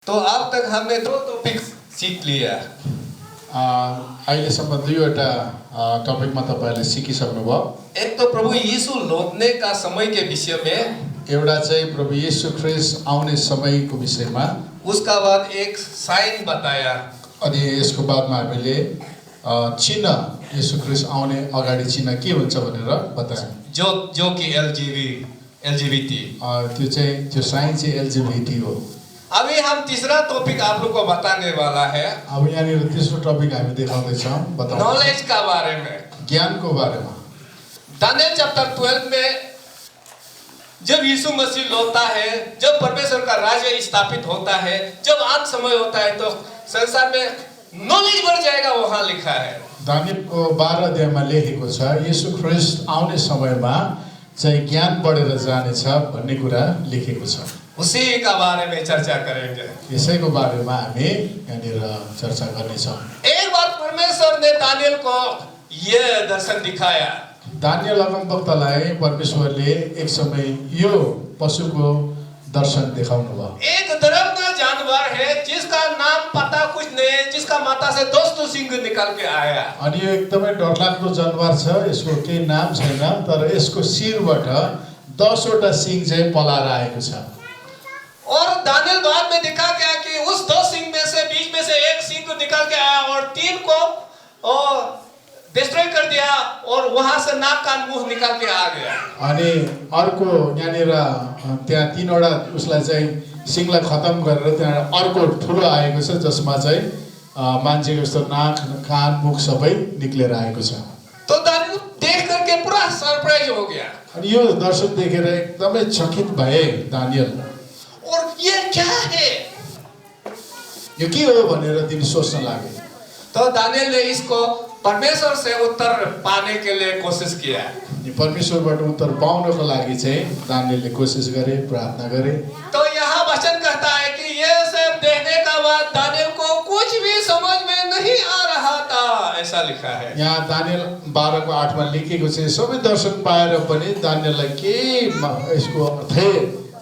तो अब तक हमने दो टॉपिक सीख लिया। अहिलेसम्म दुईवटा टपिकमा तपाईँहरूले सिकिसक्नुभयो। एक तो प्रभु यीशु लौटने का समय के विषय में, एउटा चाहिँ प्रभु येशू ख्रिस्ट आउने समयको विषयमा, उसका बाद एक साइन बताया। अनि यसको बादमा हामीले चिन्ह येशू ख्रिस्ट आउने अगाडि चिन्ह के हुन्छ भनेर बतायौँ। जो कि एलजीबीटी। त्यो साइन चाहिँ एलजीबीटी हो। अभी हम तीसरा टॉपिक आप लोग को बताने वाला है। अब यहाँनिर तेस्रो टपिक हामी देखाउँदैछौँ, बताउँछौँ नॉलेज का बारे में, ज्ञानको बारेमा। दानियल चैप्टर 12 में जब यीशु मसीह लौटता है, जब परमेश्वर का राज्य स्थापित होता है, जब अंत समय होता है, तो संसार में नॉलेज बढ़ जाएगा, वहां लिखा है। दानियलको 12 अध्यायमा लेखेको छ येशू ख्रिस्ट आउने समयमा चाहिँ ज्ञान बढेर जानेछ भन्ने कुरा लेखेको छ। उसी का बारे में चर्चा करेंगे। यसैको बारेमा हामी यहाँनिर चर्चा गर्नेछौँ। एक बार परमेश्वर ने दानियल को यह दर्शन दिखाया। दानियल अगमवक्तालाई परमेश्वरले एक समय यो पशुको दर्शन देखाउनु भयो। एक दर्दनाक जानवर है जिसका नाम पता कुछ नहीं, जिसका माथा से 200 सिंह निकल के आया। अनि यो एकदमै डरलाग्दो जनावर छ, यसको केही नाम छैन, तर यसको शिरबाट 10 वटा सिंह चाहिँ पलाएर आएको छ। और दानियल बाद में देखा गया कि उस 2 सिंह में से बीच में से एक सिंह को निकल के आया और 3 को डिस्ट्रॉय कर दिया और वहां से नाक कान मुंह निकाल के आ गया। अनि अर्को यहाँनिर त्यहाँ 3 वटा उसलाई चाहिँ सिंहलाई खतम गरेर त्यहाँ अर्को ठुलो आएको छ जसमा चाहिँ मान्छेको जस्तो नाक कान मुख सबै निक्लेर आएको छ। तो दानियल देख करके पूरा सरप्राइज हो गया। अनि यो दर्शन देखेर एकदमै चकित भए दानियल। और ये क्या है? यो के हो भनेर तिनी सोच्न लागे। तो दानियल ने इसको परमेश्वर से उत्तर पाने के लिए कोशिश किया। परमेश्वरबाट उत्तर पाउनको लागि चाहिँ दानियलले कोशिश गरे, प्रार्थना गरे। तो यहाँ वचन कहता है कि ये सब देखने का बाद दानियल को कुछ भी समझ में नहीं आ रहा था, ऐसा लिखा है। यहाँ दानियल 12 को 8 मा लेखेको छ, सबै दर्शन पाएर पनि दानियललाई के यसको अर्थै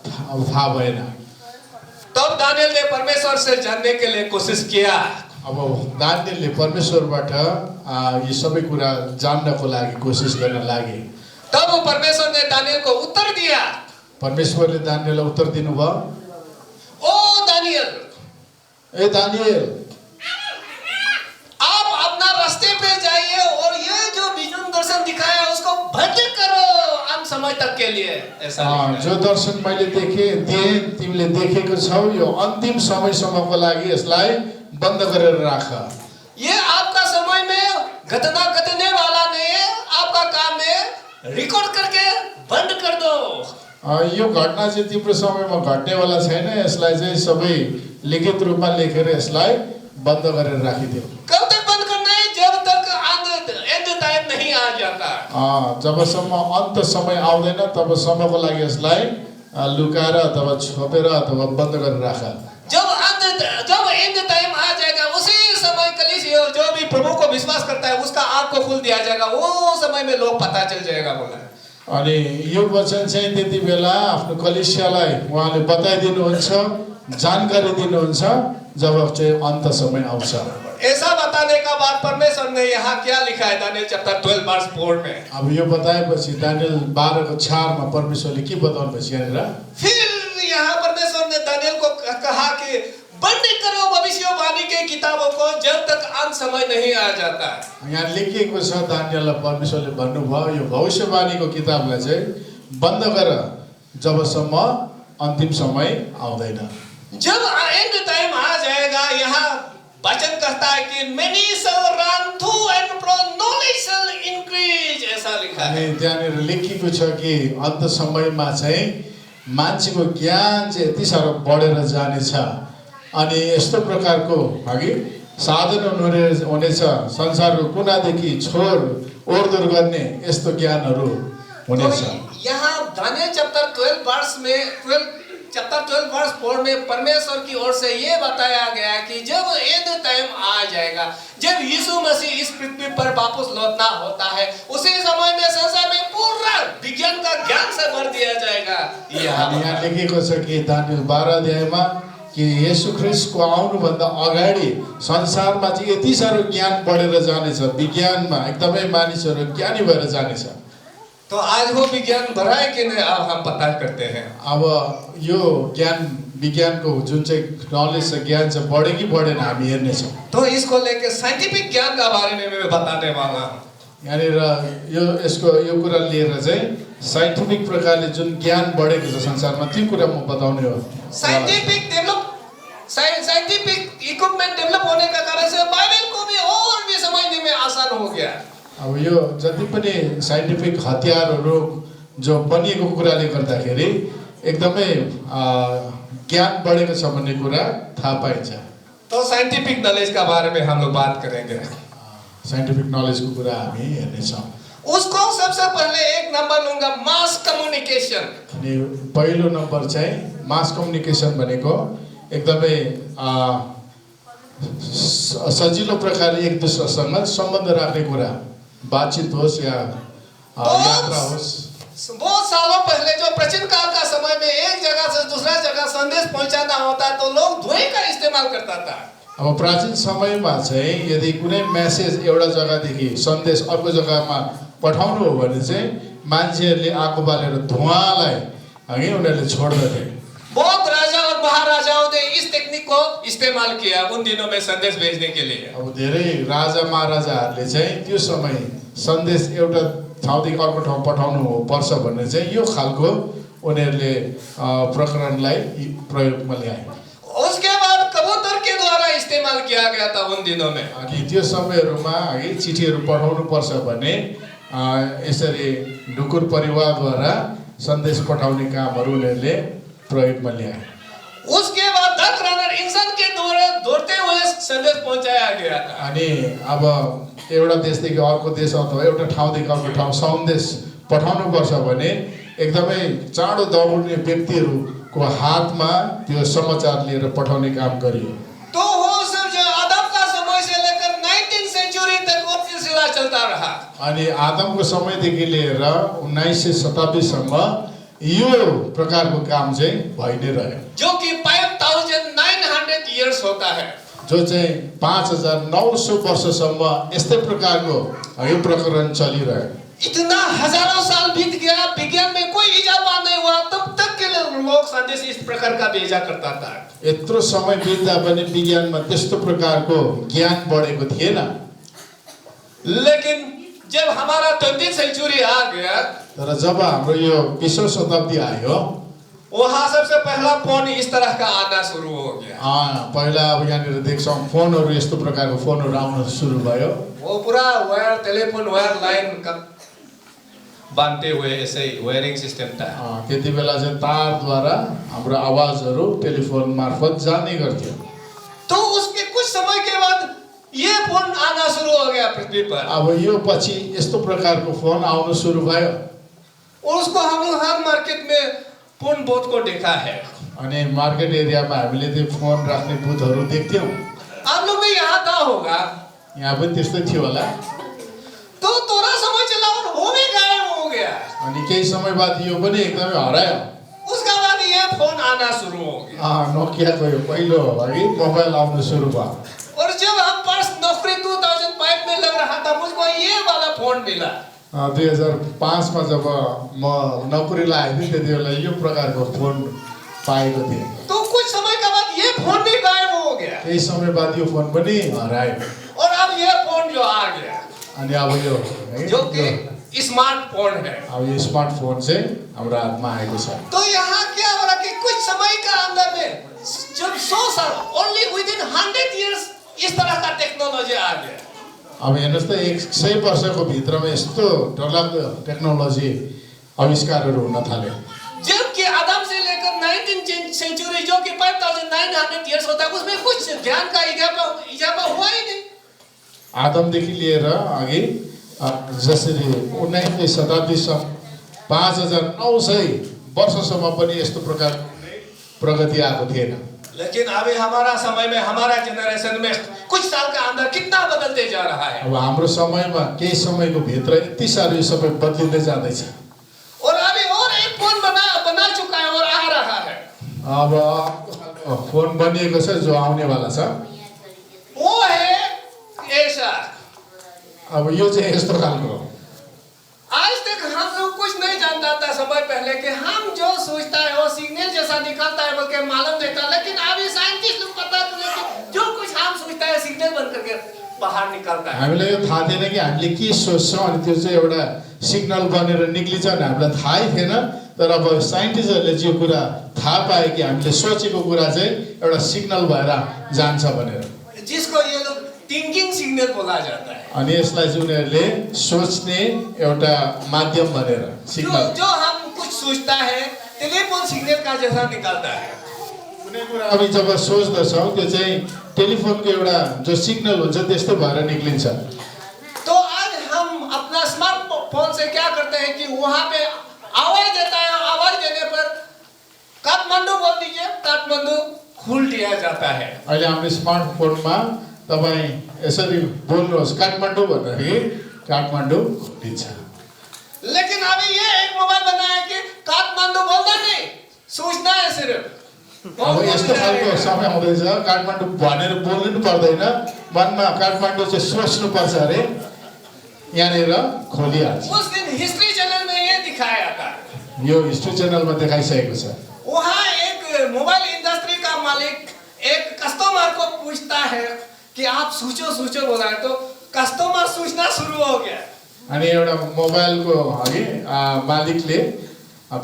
थाहा भएन। तब दानियल ने परमेश्वर से जानने के लिए कोशिश किया। अब दानियलले परमेश्वरबाट यो सबै कुरा जान्नको लागि कोशिश गर्न लागे। तब परमेश्वर ने दानियल को उत्तर दिया। परमेश्वरले दानियललाई उत्तर दिनुभयो, ओ दानियल, ए दानियल, आप अपना रास्ते पे जाइए और ये जो विजन दर्शन दिखाया उसको बंद करो अंत समय तक के लिए, ऐसा जो दर्शन मैले दिए तिमीले देखेको छौ, यो अन्तिम समयसम्मको लागि यसलाई बन्द गरेर राख। ये आपका समय में घटना घटने वाला नहीं है, आपका काम है रिकॉर्ड करके बंद कर दो। यो घटना चाहिँ तिम्रो समयमा घट्नेवाला छैन, यसलाई चाहिँ सबै लिखित रूपमा लेखेर यसलाई बन्द गरेर राखिदियो। कब तक बंद करना है? जब तक एंड टाइम नहीं आ जाता। जबसम्म अन्त समय आउँदैन तबसम्मको लागि यसलाई लुकाएर अथवा छोपेर अथवा बन्द गरेर राख। जब एंड टाइम आ जाएगा उसी समय कलीसिया जो भी प्रभु को विश्वास करता है उसका आँख को खोल दिया जाएगा, वो समय में लोग पता चल जाएगा बोला। अनि यो वचन चाहिँ त्यति बेला आफ्नो कलिसियालाई उहाँले बताइदिनुहुन्छ, जानकारी दिनुहुन्छ जब चाहिँ अन्त समय आउँछ। ऐसा बताने का बाद परमेश्वर ने यहाँ क्या लिखा है दानियल चैप्टर 12 वर्स 4 में। अब यो बताएपछि दानियल 12 को 4 मा परमेश्वरले के बताउनु भयो यहाँनिर? फिर यहाँ परमेश्वर ने दानियल को कहा कि बंद करो भविष्यवाणी के किताबों को जब तक अंत समय नहीं आ जाता। यहाँ लेखिएको छ, दानियललाई परमेश्वरले भन्नुभयो यो भविष्यवाणीको किताबलाई चाहिँ बन्द गर जबसम्म अन्तिम समय आउँदैन। जब एंड टाइम आ जाएगा, यहाँ वचन कहता है कि many shall run through and from knowledge shall increase, ऐसा लिखा है। अनि त्यहाँनिर लेखिएको छ कि अन्त समयमा चाहिँ मान्छेको ज्ञान चाहिँ यति साह्रो बढेर जानेछ अनि यस्तो प्रकारको हगि साधन हुनेछ, संसारको कुनादेखि छोर ओरदोर गर्ने यस्तो ज्ञानहरू हुनेछ। यहाँ दानियल चैप्टर 12 वर्स 4 में परमेश्वर की ओर से ये बताया गया कि जब एंड टाइम आ जाएगा, जब यीशु मसीह इस पृथ्वी पर वापस लौटना होता है, उसी समय में संसार में पूरा विज्ञान का ज्ञान से भर दिया जाएगा। यहाँ लेखेको छ कि दानियल 12 अध्यायमा कि येशू ख्रिस्टको आउनुभन्दा अगाडि संसारमा चाहिँ यति साह्रो ज्ञान बढेर जानेछ, विज्ञानमा एकदमै मानिसहरू ज्ञानी भएर जानेछ। तो आज वो विज्ञान बढ़ा है कि नहीं, अब हम पता करते हैं। अब यो ज्ञान विज्ञानको जुन चाहिँ नलेज छ, ज्ञान छ, बढ्यो कि बढेन हामी हेर्नेछौँ। तो इसको लेके साइंटिफिक ज्ञान का बारे में मैं बताने वाला हूँ। यहाँनिर यो कुरा लिएर चाहिँ साइन्टिफिक प्रकारले जुन ज्ञान बढेको छ संसारमा त्यो कुरा म बताउने हो। साइंटिफिक इक्विपमेंट डेवलप होने का कारण से बाइबल को भी और भी समझने में आसान हो गया। अब यो जति पनि साइन्टिफिक हतियारहरू जो बनिएको कुराले गर्दाखेरि एकदमै ज्ञान बढेको छ भन्ने कुरा थाहा पाइन्छ। तो साइंटिफिक नॉलेज का बारे में हम लोग बात करेंगे। साइन्टिफिक नलेजको कुरा हामी हेर्नेछौँ। उसको सबसे पहले एक नंबर लूंगा, मास कम्युनिकेशन। अनि पहिलो नम्बर चाहिँ मास कम्युनिकेसन भनेको एकदमै सजिलो प्रकारले एक दुसरासँग सम्बन्ध राख्ने कुरा, बातचीत होस् या यात्रा होस्। बहुत सालों पहले जो प्राचीन काल का समय में एक जगह से दूसरा जगह संदेश पहुंचाना होता तो लोग धुएं का इस्तेमाल करता था। अब प्राचीन समयमा चाहिँ यदि कुनै मेसेज एउटा जग्गादेखि सन्देश अर्को जग्गामा पठाउनु हो भने चाहिँ मान्छेहरूले आगो बालेर धुवालाई हगि उनीहरूले छोड्दथे। बहुत राजा और महाराजाओं ने इस टेक्निक को इस्तेमाल किया उन दिनों में संदेश भेजने के लिए। अब धेरै राजा महाराजाहरूले चाहिँ त्यो समय सन्देश एउटा ठाउँदेखि अर्को ठाउँ पठाउनु पर्छ भन्ने चाहिँ यो खालको उनीहरूले प्रकरणलाई प्रयोगमा ल्याए। उसके बाद कबूतर के द्वारा इस्तेमाल किया गया था उन दिनों में। अनि त्यो समयहरूमा है चिठीहरू पठाउनु पर्छ भने यसरी ढुकुर परिवारद्वारा सन्देश पठाउने कामहरू उनीहरूले प्रयोगमा ल्याए। उसके बाद ट्रक रनर इंसान के द्वारा दौड़ते हुए संदेश पहुंचाया गया था। अनि अब एउटा देशदेखि अर्को देश अथवा एउटा ठाउँदेखि अर्को ठाउँ सन्देश पठाउनु पर्छ भने एकदमै चाँडो दौड्ने व्यक्तिहरूको हातमा त्यो समाचार लिएर पठाउने काम गरियो। तो वो सब जो आदम का समय से लेकर 19th सेंचुरी तक वो सिलसिला चलता रहा। अनि आदमको समयदेखि लिएर 19वीं शताब्दीसम्म यो प्रकारको काम चाहिँ भइ नै रह्यो, जो कि 5900 इयर्स होता है। जो चाहिँ 5900 वर्षसम्म यस्तै प्रकारको यो प्रकरण चलिरह्यो। इतना हजारों साल बीत गया, विज्ञान में कोई इजाफा नहीं हुआ, तब तक के लोग संदेश इस प्रकार का भेजा करता था। यत्रो समय बित्दा पनि विज्ञानमा त्यस्तो प्रकारको ज्ञान बढेको थिएन। लेकिन जब हमारा 20th सेंचुरी आ गया, तर जब हाम्रो यो 20वीं शताब्दी आयो, वहाँ सबसे पहला फोन इस तरह का आना शुरू हो गया। पहिला अब यहाँनिर देख्छौँ फोनहरू यस्तो प्रकारको फोनहरू आउन सुरु भयो। वो पूरा वायर टेलीफोन वायर लाइन का बांधते हुए ऐसे वायरिंग सिस्टम था। त्यति बेला चाहिँ तारद्वारा हाम्रो आवाजहरू टेलिफोन मार्फत जाने गर्थ्यो। तो उसके कुछ समय के बाद ये फोन आना शुरू हो गया पृथ्वी पर। अब यो पछि यस्तो प्रकारको फोन आउन सुरु भयो। और उसको हम लोग हर मार्केट में फोन बूथ को देखा है। अनि मार्केट एरियामा हामीले त्यो फोन राख्ने बुथहरू देख्थ्यौँ। आप लोग भी यहाँ था होगा, यहाँ पनि त्यस्तै थियो होला। तो थोड़ा समय चला और वो भी गायब हो गया। अनि केही समय बाद यो पनि एकदमै हरायो। उसका बाद ये फोन आना शुरू हो गया। नोकियाको यो पहिलो है मोबाइल आउन सुरु भयो। और जब हम फर्स्ट नौकरी 2005 में लग रहा था, मुझको ये वाला फोन मिला। 2005 मा जब म नोकरी लागेको थिएँ त्यति बेला यो प्रकारको फोन पाएको थिएँ। तो कुछ समय के बाद ये फोन भी गायब हो गया। केही समय बाद यो फोन पनि हरायो। और अब ये फोन जो आ गया, अनि अब यो जो कि स्मार्टफोन है, अब यो स्मार्टफोन चाहिँ हाम्रो हातमा आएको छ। तो यहाँ क्या हो रहा कि कुछ समय का अंदर में जब 100 साल ओनली विदिन 100 इयर्स इस तरह का टेक्नोलॉजी आ गया। अब हेर्नुहोस् त 100 वर्षको भित्रमा यस्तो डरलाग्दो टेक्नोलोजी आविष्कारहरू हुन थाल्यो। जबकि आदम से लेकर 19th सेंचुरी जो कि 5900 इयर्स होता है, उसमें कुछ ज्ञान का इजाफा हुआ ही नहीं। आदमदेखि लिएर अघि जसरी 19वीं शताब्दीसम्म 5900 वर्षसम्म पनि यस्तो प्रकारको प्रगति आएको थिएन। लेकिन अभी हमारा समय में, हमारा जनरेशन में कुछ साल का अंदर कितना बदलते जा रहा है। अब हाम्रो समयमा केही समयको भित्र यति साह्रो यो सबै बदलिँदै जाँदैछ। और अभी और एक फोन बना चुका है और आ रहा है। अब फोन बनिएको छ जो आउनेवाला छ। वो है ऐसा। अब यो चाहिँ यस्तो खालको आज तक हम लोग कुछ नहीं जानता था समय पहले कि हम जो सोचता है वो सिग्नल जैसा निकलता है बल्कि मालूम नहीं था, लेकिन अभी साइंटिस्ट लोग पता चले कि जो कुछ हम सोचता है सिग्नल बन करके बाहर निकलता है। हामीलाई यो थाहा थिएन कि हामीले के सोच्छौँ अनि त्यो चाहिँ एउटा सिग्नल बनेर निक्लिन्छ भने हामीलाई थाहै थिएन। तर अब साइन्टिस्टहरूले जो कुरा थाहा पाए कि हामीले सोचेको कुरा चाहिँ एउटा सिग्नल भएर जान्छ भनेर, जिसको ये लोग थिंकिंग सिग्नल बोला जाता है। अनि यसलाई चाहिँ उनीहरूले सोच्ने एउटा माध्यम भनेर सिग्नल। जो हम कुछ सोचता है टेलीफोन सिग्नल का जैसा निकलता है। कुनै कुरा हामी जब सोच्दछौँ त्यो चाहिँ टेलिफोनको एउटा जो सिग्नल हुन्छ त्यस्तो भएर निक्लिन्छ। तो आज हम अपना स्मार्टफोन से क्या करते हैं कि वहाँ पे आवाज देता है, आवाज देने पर काठमांडू बोल दीजिए, काठमांडू खोल दिया जाता है। अहिले हाम्रो स्मार्टफोनमा तपाईँ यसरी बोल्नुहोस् काठमाडौँ भन्दाखेरि काठमाडौँ खोलिन्छ। लेकिन अभी ये एक मोबाइल बनाया है कि काठमांडू बोलना नहीं, सोचना है सिर्फ। अब यस्तो खालको समय आउँदैछ काठमाडौँ भनेर बोल्नु नि पर्दैन, मनमा काठमाडौँ चाहिँ सोच्नु पर्छ अरे, यहाँनिर खोलिहाल्छ। उस दिन हिस्ट्री चैनल में ये दिखाया था। यो हिस्ट्री च्यानलमा देखाइसकेको छ। वहाँ एक मोबाइल इंडस्ट्री का मालिक एक कस्टमर को पूछता है कि आप सोचो सोचो बोला है, तो कस्टमर सोचना शुरू हो गया। अनि एउटा मोबाइलको अघि मालिकले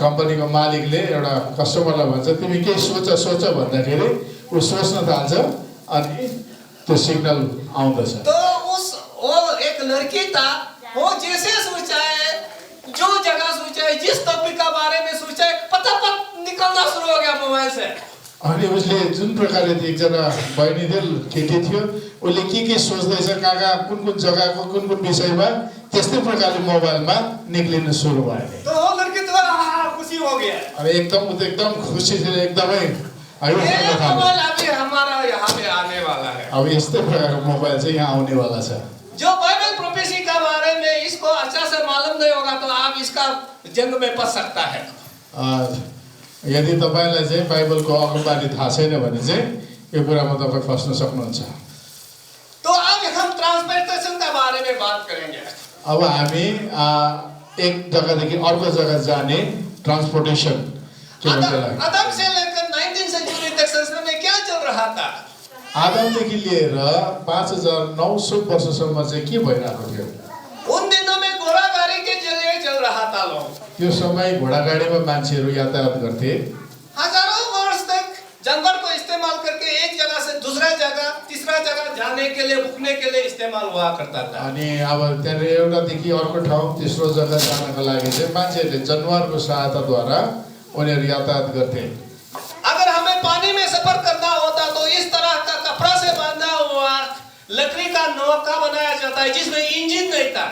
कम्पनीको मालिकले एउटा कस्टमरलाई भन्छ तिमी के सोच सोच भन्दाखेरि ऊ सोच्न थाल्छ अनि त्यो सिग्नल आउँदछ। तो वो एक लड़की था, वो जैसे सोचा है, जो जगह सोचा है, जिस टॉपिक का बारे में सोचा है, पता निकलना शुरू हो गया मोबाइल से। अनि उसले जुन प्रकारले एकजना बहिनी थियो केटी थियो, उसले के सोच्दैछ कहाँ कहाँ कुन कुन जग्गाको कुन कुन विषयमा त्यस्तै प्रकारले मोबाइलमा निक्लिन सुरु भयो। तो वो लड़की तो खुशी हो गया। अनि एकदम उ त एकदम खुसी थियो, एकदमै ये मोबाइल अभी हमारा यहाँ पे आने वाला है। अब यस्तै प्रकारको मोबाइल चाहिँ यहाँ आउनेवाला छ। जो बाइबल प्रोफेसी का बारे में इसको अच्छा से मालूम नहीं होगा तो आप इसका जंग में फंस सकता है। यदि तपाईलाई चाहिँ बाइबलको अगमबानी थाहा छैन भने चाहिँ यो कुरामा तपाईँ फस्न सक्नुहुन्छ। तो अब हम ट्रांसपोर्टेशन का बारे में बात करेंगे। अब हामी एक जग्गादेखि अर्को जग्गा जाने ट्रान्सपोर्टेसन के भन्छ लाग्यो। आदम से लेकर 19th सेंचुरी तक संसार में क्या चल रहा था? आदमदेखि लिएर 5900 वर्षसम्म चाहिँ के भइरहेको थियो? उन दिनों में घोड़ा गाड़ी के जरिए चल रहा था लोग। त्यो समय घोडागाडीमा मान्छेहरू यातायात गर्थे। हजारों वर्ष तक जंगल को इस्तेमाल करके एक जगह से दूसरा जगह तीसरा जगह जाने के लिए रुकने के लिए इस्तेमाल हुआ करता था। अनि अब त्यहाँनिर एउटादेखि अर्को ठाउँ तेस्रो जग्गा जानको लागि चाहिँ मान्छेहरूले जनावरको सहायताद्वारा उनीहरू यातायात गर्थे। अगर हमें पानी में सफर करना होता तो इस तरह का कपड़ा से बांधा हुआ लकड़ी का नौका बनाया जाता है जिसमें इंजन नहीं था।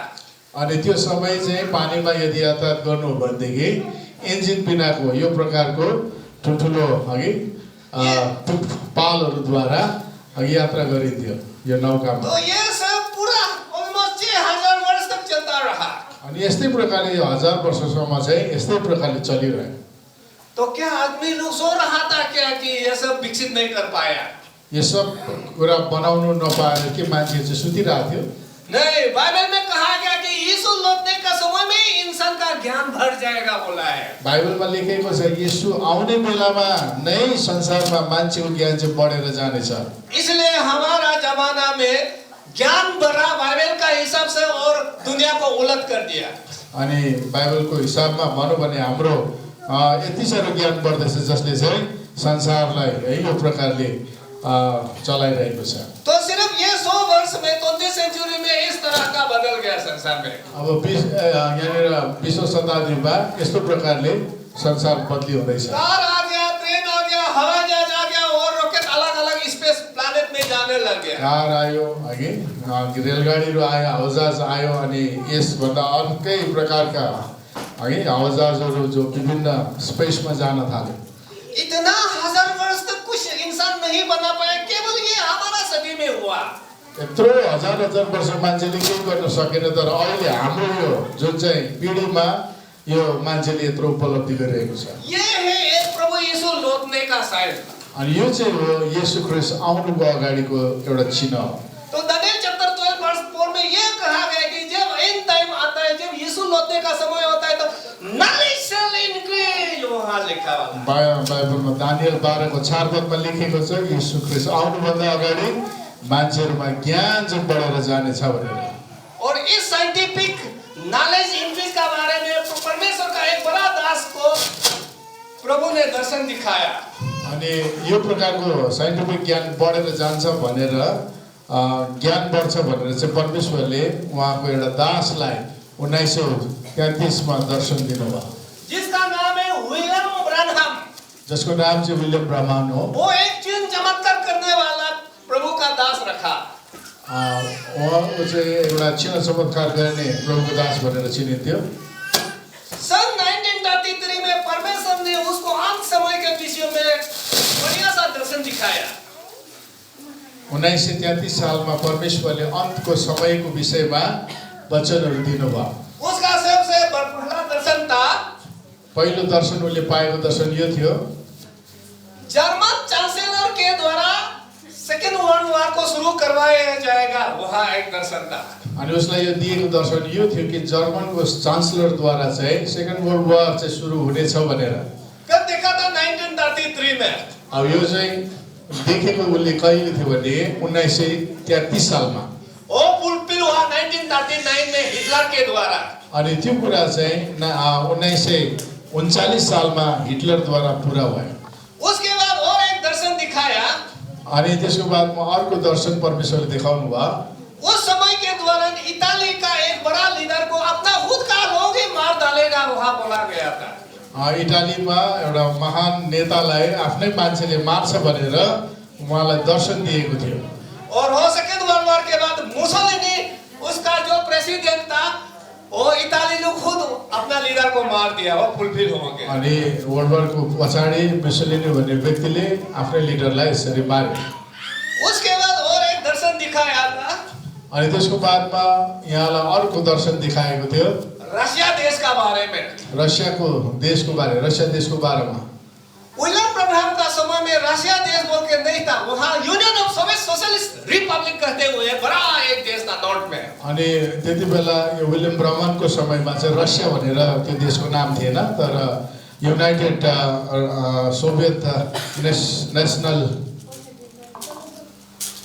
अनि त्यो समय चाहिँ पानीमा यदि यातायात गर्नु हो भनेदेखि इन्जिन बिनाको यो प्रकारको ठुल्ठुलो अघि पालहरूद्वारा यात्रा गरिन्थ्यो यो नौकामा। तो ये सब पूरा अलमोस्ट 6000 वर्ष तक चलता रहा। अनि यस्तै प्रकारले यो 1000 वर्षसम्म चाहिँ यस्तै प्रकारले चलिरह्यो। तो क्या आदमी लोग सो रहा था क्या कि ये सब विकसित नहीं कर पाया? यो सब कुरा बनाउनु नपाएर के मान्छे चाहिँ सुतिरहेको थियो? नहीं, बाइबल में कहा गया कि यीशु लौटने का समय में इंसान का ज्ञान भर जाएगा बोला है। बाइबलमा लेखेको छ येशू आउने बेलामा नै संसारमा मान्छेको ज्ञान चाहिँ बढेर जानेछ। इसलिए हमारा जमाना में ज्ञान बढ़ा बाइबल का हिसाब से और दुनिया को उलट कर दिया। अनि बाइबलको हिसाबमा भनौँ भने हाम्रो यति साह्रो ज्ञान बढ्दैछ जसले चाहिँ संसारलाई यो प्रकारले चलाइरहेको छ। तो सिर्फ ये 100 वर्ष में 20th सेंचुरी में इस तरह का बदल गया संसार में। अब यहाँनिर 20औं शताब्दीमा यस्तो प्रकारले संसार बदली हुँदैछ। कार आ गया, ट्रेन आ गया, हवाई जहाज आ गया और रॉकेट अलग-अलग स्पेस प्लैनेट में जाने लग गया। कार आयो, रेलगाडीहरू आयो, हवाईजहाज आयो अनि यसभन्दा अर्कै प्रकारका हवाईजहाजहरू जो विभिन्न स्पेसमा जान थाल्यो। इतना 1000 वर्ष तक कुछ इंसान नहीं बना पाया, केवल ये हमारा सदी में हुआ। यत्रो हजार वर्ष मान्छेले केही गर्न सकेन, तर अहिले हाम्रो यो जुन चाहिँ पिढीमा यो मान्छेले यत्रो उपलब्धि गरिरहेको छ। ये है एक प्रभु यीशु लौटने का साइन। अनि यो चाहिँ हो येशू ख्रीष्ट आउनुको अगाडिको एउटा चिन्ह हो। तो दानियल चैप्टर 12 वर्ष 4 में ये कहा गया कि जब एंड टाइम आता है, जब यीशु लौटने का समय होता है, तो knowledge shall increase, वहाँ लिखा वाला। बाइबलमा दानियल 12 को 4 पदमा लेखेको छ येशू ख्रीष्ट आउनुभन्दा अगाडि मान्छेहरुमा ज्ञान चाहिँ बढेर जानेछ भनेर। और इस साइंटिफिक नॉलेज इंक्रीज का बारे में परमेश्वर का एक बड़ा दास को प्रभु ने दर्शन दिखाया। अनि यो प्रकारको साइन्टिफिक ज्ञान बढेर जान्छ भनेर ज्ञान बढ्छ भनेर चाहिँ परमेश्वरले उहाँको एउटा दासलाई 1933 मा दर्शन दिनुभयो, जिसका नाम है विलियम ब्रानहम, जसको नाम चाहिँ विलियम ब्राह्मण हो। वो एक चिन्ह चमत्कार करने वाला प्रभु का दास रखा। उहाँको चाहिँ एउटा चिन्ह चमत्कार गर्ने प्रभुको दास भनेर चिनिन्थ्यो। सन 1933 में परमेश्वर ने उसको अंत समय के विषय में बढ़िया सा दर्शन दिखाया। 1933 सालमा परमेश्वरले अन्तको समयको विषयमा वचनहरू दिनुभयो। उसका सबसे पहला दर्शन था, पहिलो दर्शन उनले पाएको दर्शन यो थियो, जर्मन चांसलर के द्वारा सेकेंड वर्ल्ड वार को शुरू करवाया जाएगा, वहाँ एक दर्शन था। अनि उसलाई यो दिएको दर्शन यो थियो कि जर्मनको चान्सलरद्वारा चाहिँ सेकेन्ड वर्ल्ड वार चाहिँ सुरु हुनेछ भनेर। कब देखा था? 1933 में। अब यो चाहिँ देखेको उनले कहिले थियो भने 1933 सालमा। ओ फुलफिल हुआ 1939 में हिटलर के द्वारा। अनि त्यो कुरा चाहिँ 1939 सालमा हिटलरद्वारा पुरा भयो। उसके बाद और एक दर्शन दिखाया। अनि त्यसको बादमा अर्को दर्शन परमेश्वरले देखाउनु भयो। उस समय के दौरान इटाली का एक बड़ा लीडर को अपना खुद का लोग ही मार डालेगा, वहाँ बोला गया था। इटालीमा एउटा महान नेतालाई आफ्नै मान्छेले मार्छ भनेर उहाँलाई दर्शन दिएको थियो। और हो सेकेंड वर्ल्ड वार के बाद मुसोलिनी, उसका जो प्रेसिडेंट था, वो इटाली ने खुद अपना लीडर को मार दिया, वो फुलफिल हो गया। अनि वर्ल्ड वारको पछाडि मुसोलिनी भन्ने व्यक्तिले आफ्नै लिडरलाई यसरी मारे। उसके बाद और एक दर्शन दिखाया था। अनि त्यसको बादमा यहाँलाई अर्को दर्शन दिखाएको थियो रशिया देश का बारे में। रसिया देशको बारेमा। विलियम ब्रानहम का समय में रशिया देश बोल के नहीं था, वहाँ union of Soviet socialist Republic कहते हुए बड़ा एक देश था नॉर्थ में। अनि त्यति बेला यो विलियम ब्राह्मणको समयमा चाहिँ रसिया भनेर त्यो देशको नाम थिएन, तर युनाइटेड सोभियत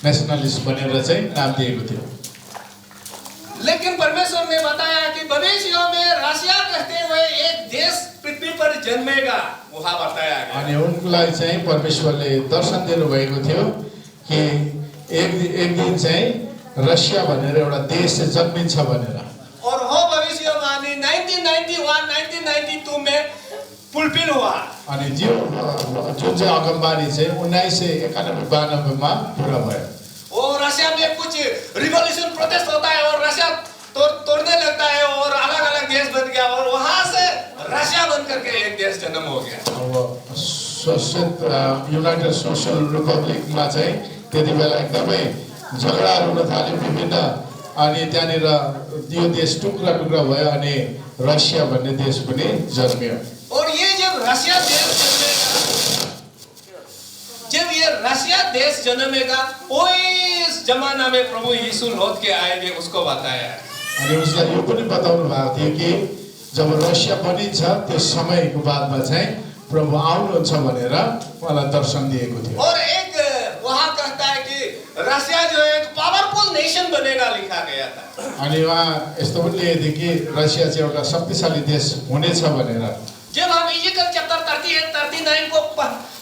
नेशनलिस्ट भनेर चाहिँ नाम दिएको थियो। लेकिन परमेश्वर ने बताया कि भविष्य में रशिया कहते हुए एक देश पृथ्वी पर जन्मेगा, वहाँ बताया गया। अनि उनलाई चाहिँ परमेश्वरले दर्शन दिनुभएको थियो कि एक दिन चाहिँ रसिया भनेर एउटा देश चाहिँ जन्मिन्छ भनेर। और हो भविष्यवाणी 1991 1992 में फुलफिल हुआ। अनि जुन चाहिँ अगमबानी चाहिँ 1991-92 मा पुरा भयो। और रशिया में कुछ रिवॉल्यूशन प्रोटेस्ट होता है और रशिया तोड़ने लगता है और अलग अलग देश बन गया, और वहां से रशिया बन करके एक देश जन्म हो गया। अब युनाइटेड सोशल रिपब्लिकमा चाहिँ त्यति बेला एकदमै झगडाहरू हुन थाल्यो विभिन्न, अनि त्यहाँनिर यो देश टुक्रा टुक्रा भयो अनि रसिया भन्ने देश पनि जन्मियो। और ये जब रशिया देश जन्मेगा, उस जमाना में प्रभु यीशु लौट के आएंगे, उसको बताया। अनि उसलाई यो पनि बताउनु भएको थियो कि जब रसिया बनिन्छ त्यो समयको बादमा चाहिँ प्रभु आउनुहुन्छ भनेर उहाँलाई दर्शन दिएको थियो। और एक वहाँ कहता है कि रशिया जो एक पावरफुल नेशन बनेगा, लिखा गया था। अनि वहाँ यस्तो पनि लेखेको थियो कि रसिया चाहिँ एउटा शक्तिशाली देश हुनेछ भनेर। जब हम इजिकल चैप्टर 38-39 को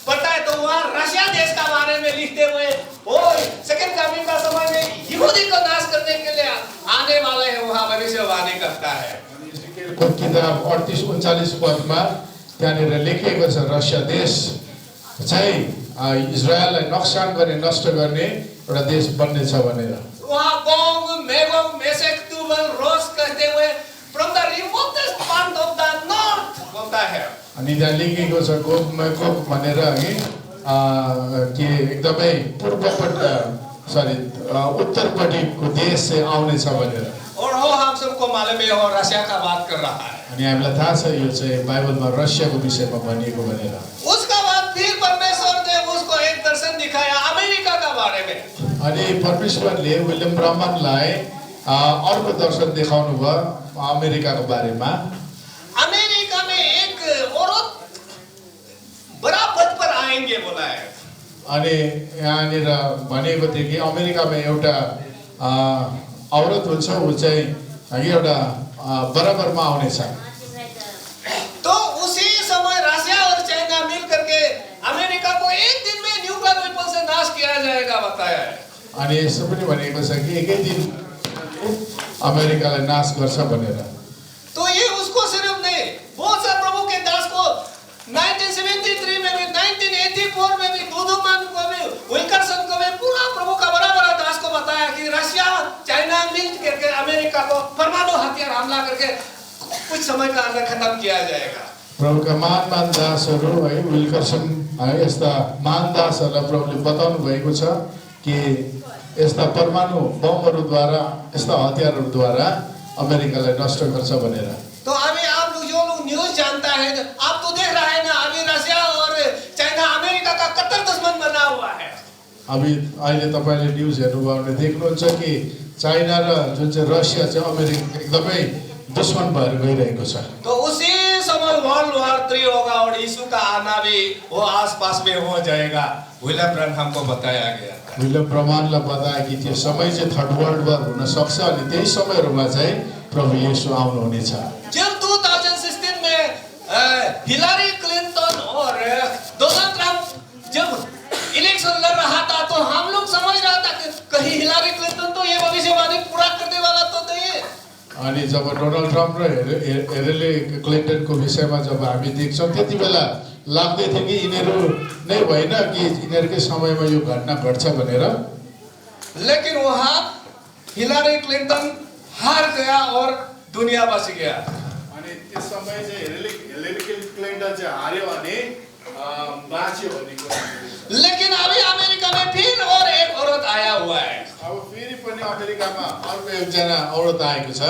पढ़ता है तो वहाँ रशिया देश का बारे में लिखते हुए वो सेकंड कमिंग का समय में यहूदी को नाश करने के लिए आने वाले हैं, वहाँ भविष्यवाणी करता है। को किताब 38-39 पदमा त्यहाँनिर लेखिएको छ रसिया देश चाहिँ इजरायललाई नोक्सान गर्ने नष्ट गर्ने एउटा देश बन्नेछ भनेर। वहाँ गोग मेगोग मेसेक तुबल रोस कहते हुए from the remotest part of the north बोलता है। अनि त्यहाँ लेखिएको छ गोग मेगोग भनेर कि एकदमै उत्तरपट्टिको देश चाहिँ आउनेछ भनेर। और वो हम सबको मालूम है वो रशिया का बात कर रहा है। अनि हामीलाई थाहा छ यो चाहिँ बाइबलमा रसियाको विषयमा भनिएको भनेर। उसका बाद फिर परमेश्वर ने उसको बारे में। अनि परमेश्वरले विलियम ब्रह्मनलाई अर्को दर्शन देखाउनु भयो अमेरिकाको बारेमा। अमेरिका में एक औरत बड़ा पद पर आएंगे बोला है। अनि यहाँनिर भनेको थियो कि अमेरिकामा एउटा औरत हुन्छ, ऊ चाहिँ एउटा बराबरमा आउनेछ। तो उसी समय रशिया और चाइना मिल करके अमेरिका को एक दिन में न्यूक्लियर वेपन से नाश किया जाएगा बताया है। अनि यस्तो पनि भनेको छ कि एकै दिन अमेरिकालाई नाश गर्छ भनेर। तो ये उसको सिर्फ नहीं, बहुत सा प्रभु के दास को 1973 में भी, 1984 में भी, दूधुमान को भी, विल्करसन को भी, पूरा प्रभु का बड़ा बड़ा दास को बताया कि रशिया चाइना मिल करके अमेरिका को परमाणु हथियार हमला करके कुछ समय का अंदर खत्म किया जाएगा। प्रभुका महान दासहरू है विल्करसन यस्ता महान दासहरूलाई प्रभुले बताउनु भएको छ कि यस्ता परमाणु बमहरूद्वारा, यस्ता हतियारहरूद्वारा अमेरिकालाई नष्ट गर्छ भनेर। तो अभी आप लोग जो लोग न्यूज जानता है, आप तो देख रहा है ना, अभी रशिया और चाइना अमेरिका का कट्टर दुश्मन बना हुआ है। अभी अहिले तपाईले न्युज हेर्नुभयो भने देख्नुहुन्छ कि चाइना र जुन चाहिँ रसिया चाहिँ अमेरिका एकदमै दुश्मन भएर गइरहेको छ। तो उसी समय वर्ल्ड वॉर 3 होगा और यीशु का आना भी वो आसपास में हो जाएगा। विलियम ब्रैनहम को बताया गया। विलियम ब्रह्मनलाई बताए कि त्यो समय चाहिँ थर्ड वर्ल्ड वार हुन सक्छ अनि त्यही समयहरुमा चाहिँ प्रभु येशू आउनुहुनेछ। जब 2016 में हिलरी क्लिंटन और डोनाल्ड ट्रंप जब इलेक्शन लड़ रहा था तो हम लोग समझ रहा था कि कहीं हिलरी क्लिंटन तो ये भविष्यवाणी पूरा करने वाला तो नहीं है। अनि जब डोनाल्ड ट्रम्प र हिलरी क्लिन्टनको विषयमा जब हामी देख्छौँ त्यति बेला लाग्दै थियो कि यिनीहरू नै होइन कि यिनीहरूकै समयमा यो घटना घट्छ भनेर। लेकिन वहाँ हिलरी क्लिंटन हार गया और दुनिया बच गया। अनि त्यस समय चाहिँ हिलरी क्लिन्टन चाहिँ हार्यो अनि बाँच्यो भन्ने कुरा। लेकिन अभी अमेरिका में फिर और एक औरत आया हुआ है। अब फेरि पनि अमेरिकामा अर्को एकजना औरत आएको छ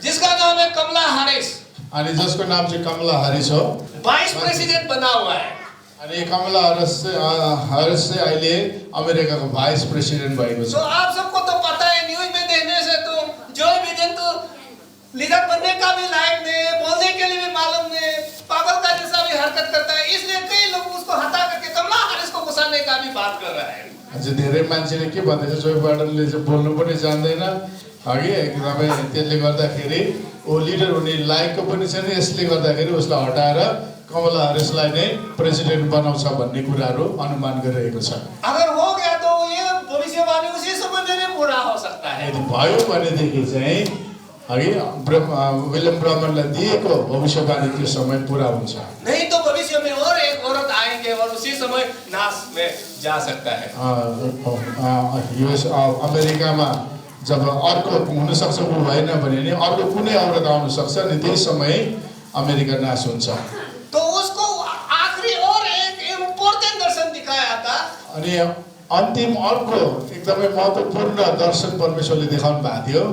जिसका नाम है कमला हैरिस। अनि जसको नाम चाहिँ कमला हैरिस हो। वाइस प्रेसिडेंट बना हुआ है। अनि कमला हैरिस चाहिँ अहिले अमेरिकाको भाइस प्रेसिडेन्ट भएको छ। तो आप सबको तो पता है, न्यूज में देखने से तो जो बिडेन तो लीडर बनने का भी लायक नहीं, बोलने के लिए भी मालूम नहीं, पागल का जैसा भी हरकत करता है, इसलिए कई लोग उसको हटा करके कमला हैरिस को घुसाने का भी बात कर रहा है। अझै धेरै मान्छेले के भन्दैछ, जो बाइडेनले चाहिँ बोल्नु पनि जान्दैन हगि, एकदमै त्यसले गर्दाखेरि ऊ लिडर हुने लायकको पनि छैन, यसले गर्दाखेरि उसलाई हटाएर कमला हैरिसलाई नै प्रेसिडेन्ट बनाउँछ भन्ने कुराहरू अनुमान गरिरहेको छ। अगर हो गया तो ये भविष्यवाणी उसी समय में पूरा हो सकता है। यदि भयो भनेदेखि चाहिँ हगि विलियम ब्रह्मनलाई दिएको भविष्यवाणी त्यो समय पूरा हुन्छ। नहीं तो भविष्य में और एक औरत आएंगे और उसी समय नाश में जा सकता है। युएस अमेरिकामा जब अर्को हुन सक्छ ऊ भएन भने नि अर्को कुनै औरत आउन सक्छ अनि त्यही समय अमेरिका नाश हुन्छ। तो उसको आखिरी और एक इम्पोर्टेंट दर्शन दिखाया था। अनि अन्तिम अर्को एकदमै महत्त्वपूर्ण दर्शन परमेश्वरले देखाउनु भएको थियो।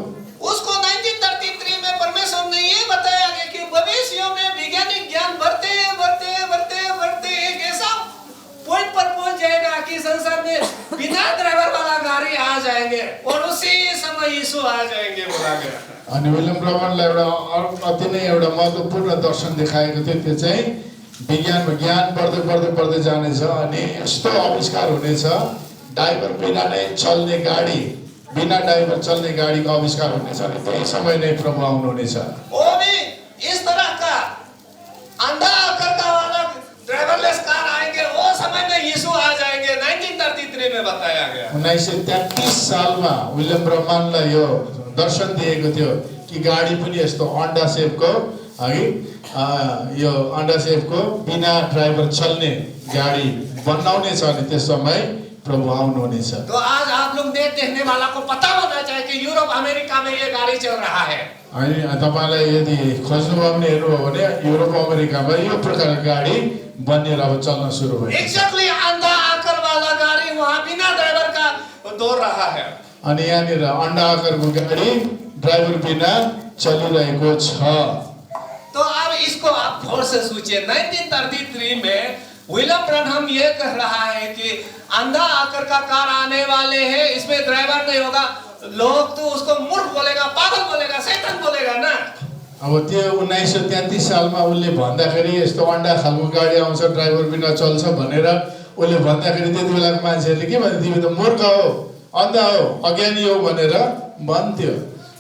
उसको 1933 में परमेश्वर ने ये बताया कि भविष्य में वैज्ञानिक ज्ञान बढ़ते बढ़ते बढ़ते बढ़ते एक ऐसा पॉइंट पर पहुंच जाएगा कि संसार में बिना ड्राइवर वाला गाड़ी आ जाएंगे और उसी समय यीशु आ जाएंगे बोला गया। अनि विलियम ब्रह्मनलाई अति नै एउटा महत्त्वपूर्ण दर्शन देखाएको थियो। त्यो चाहिँ विज्ञानमा ज्ञान बढ्दै बढ्दै बढ्दै जानेछ अनि यस्तो आविष्कार हुनेछ, ड्राइभर बिना नै चल्ने गाडी, बिना ड्राइभर चल्ने गाडीको आविष्कार हुनेछ अनि त्यही समय नै प्रभु आउनुहुनेछ। वो भी इस तरह का अंधा आकर का वाला ड्राइवरलेस कार आएंगे, वो समय में यीशु आ जाएंगे। 1933 में बताया गया। 1933 सालमा विलियम ब्रह्मनलाई यो दर्शन दिएको थियो कि गाडी पनि यस्तो अन्डा सेपको है यो अन्डा सेपको बिना ड्राइभर चल्ने गाडी बनाउने छ अनि त्यस समय प्रभु आउनुहुनेछ। तो आज आप लोग देखने वाला को पता होना चाहिए कि यूरोप अमेरिका में ये गाड़ी चल रहा है। अनि तपाईलाई यदि खोज्नुभयो भने हेर्नुभयो भने युरोप अमेरिकामा यो प्रकारको गाडी बनेर अब चल्न सुरु भयो। एक्ज्याक्टली अंधा आकर वाला गाड़ी वहाँ बिना ड्राइवर का दौड़ रहा है। अनि यहाँनिर अन्डा आकारको गाडी ड्राइभर बिना चलिरहेको छ। तो अब इसको आप गौर से सोचिए, 1933 में विलियम ब्रनहम ये कह रहा है कि अंधा आकर का कार आने वाले हैं, इसमें ड्राइवर नहीं होगा, लोग तो उसको मूर्ख बोलेगा, पागल बोलेगा, शैतान बोलेगा ना। अब त्यो 1933 सालमा उसले भन्दाखेरि यस्तो अन्डा खालको गाडी आउँछ ड्राइभर बिना चल्छ भनेर उसले भन्दाखेरि त्यति बेलाको मान्छेहरूले के भन्थे, तिमी त मूर्ख हो, अन्धा हो, अज्ञानी हो भनेर भन्थ्यो।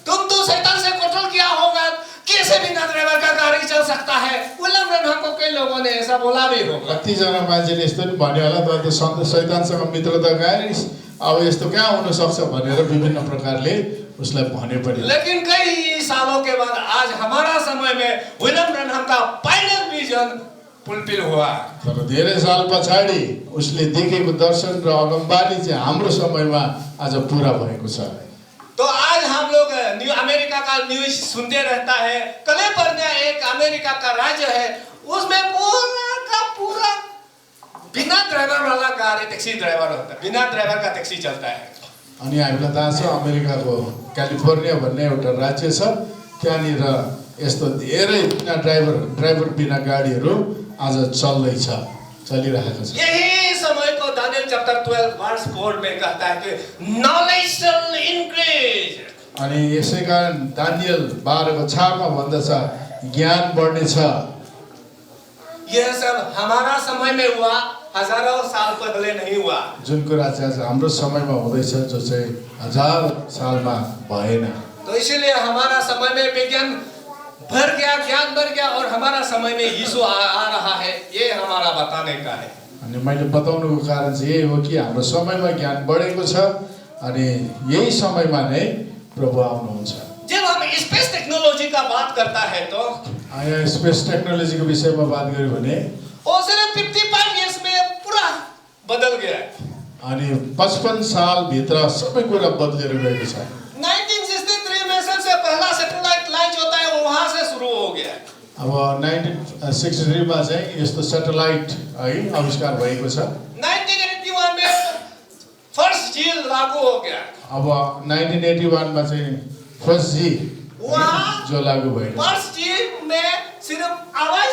तुम तो शैतान से कंट्रोल किया होगा, कैसे बिना ड्राइवर का गाड़ी चल सकता है। विलियम ब्रनहम को कई लोगों ने ऐसा बोला भी होगा। कतिजना मान्छेले यस्तो नि भन्यो होला, त शैतानसँग मित्रता गरिस्, अब यस्तो कहाँ हुन सक्छ भनेर विभिन्न प्रकारले उसलाई भन्यो पनि। लेकिन कई सालों के बाद आज हमारा समय में विलियम ब्रनहम का फाइनल विजन फुलफिल हुआ। तर धेरै साल पछाडि उसले देखेको दर्शन र अगमबानी चाहिँ हाम्रो समयमा आज पुरा भएको छ। तो आज हम लोग अमेरिका का न्यूज सुनते रहता है। कैलिफोर्निया एक अमेरिका का राज्य है, उसमें पूरा का पूरा बिना ड्राइवर वाला गाड़ी टैक्सी ड्राइवर होता है, बिना ड्राइवर का टैक्सी चलता है। अनि हामीलाई थाहा छ अमेरिकाको क्यालिफोर्निया भन्ने एउटा राज्य छ, त्यहाँनिर यस्तो धेरै बिना ड्राइभर बिना गाडीहरू आज चल्दैछ, चलिरहेको छ। यही समय को दानियल चैप्टर 12 वर्स 4 में कहता है कि नॉलेज शैल इंक्रीज। अनि यसै कारण दानियल 12:4 मा भन्दछ ज्ञान बढ्नेछ। यह सब हमारा समय में हुआ, हजारों साल पहले नहीं हुआ। जुन कुरा चाहिँ आज हाम्रो समयमा हुँदैछ, जो चाहिँ 1000 सालमा भएन। तो इसीलिए हमारा समय में विज्ञान बढ़ गया, ज्ञान बढ़ गया, और हमारा समय में यीशु आ रहा है, ये हमारा बताने का है। अनि मैले बताउनुको कारण चाहिँ यही हो कि हाम्रो समयमा ज्ञान बढेको छ अनि यही समयमा नै प्रभु आउनुहुन्छ। जब हम स्पेस टेक्नोलॉजी का बात करता है तो यहाँ स्पेस टेक्नोलोजीको विषयमा बात गर्यो भने वो सिर्फ 55 इयर्स में पूरा बदल गया। अनि 55 साल भित्र सबै कुरा बदलेर गएको छ। 1963 में सबसे पहला सैटेलाइट लॉन्च होता है, वो वहां से शुरू हो गया। अब 1963 मा चाहिँ यस्तो सैटेलाइट है आविष्कार भएको छ। 1981 में फर्स्ट जी लागू हो गया। अब 1981 मा चाहिँ फर्स्ट जी जो लागू भयो। फर्स्ट जी में सिर्फ आवाज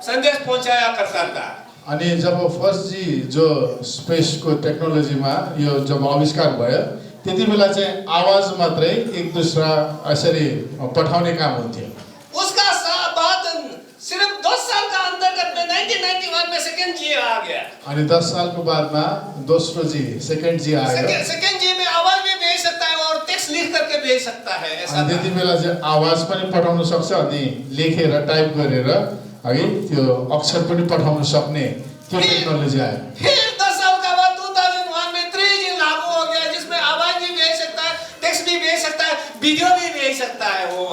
संदेश पहुंचाया करता था। अनि जब फर्स्ट जी जो स्पेसको टेक्नोलोजीमा यो जब आविष्कार भयो त्यति बेला चाहिँ आवाज मात्रै एक दूसरा यसरी पठाउने काम हुन्थ्यो। उसका बाद सिर्फ 10 साल का अंतर्गत में 1991 में सेकंड जी आ गया। अनि 10 सालको बादमा दोस्रो जी सेकेन्ड जी आयो। सेकंड जी में आवाज भी भेज सकता है और टेक्स्ट लिख करके भेज सकता है। ऐसा त्यति बेला चाहिँ आवाज पनि पठाउन सक्छ अनि लेखेर टाइप गरेर है त्यो अक्षर पनि पठाउन सक्ने त्यो टेक्नोलोजी आयो। फिर 10 साल का बाद 2001 में 3G लागू हो गया, जिसमें आवाज भी भेज सकता है, टेक्स्ट भी भेज सकता है, वीडियो भी भेज सकता है। वो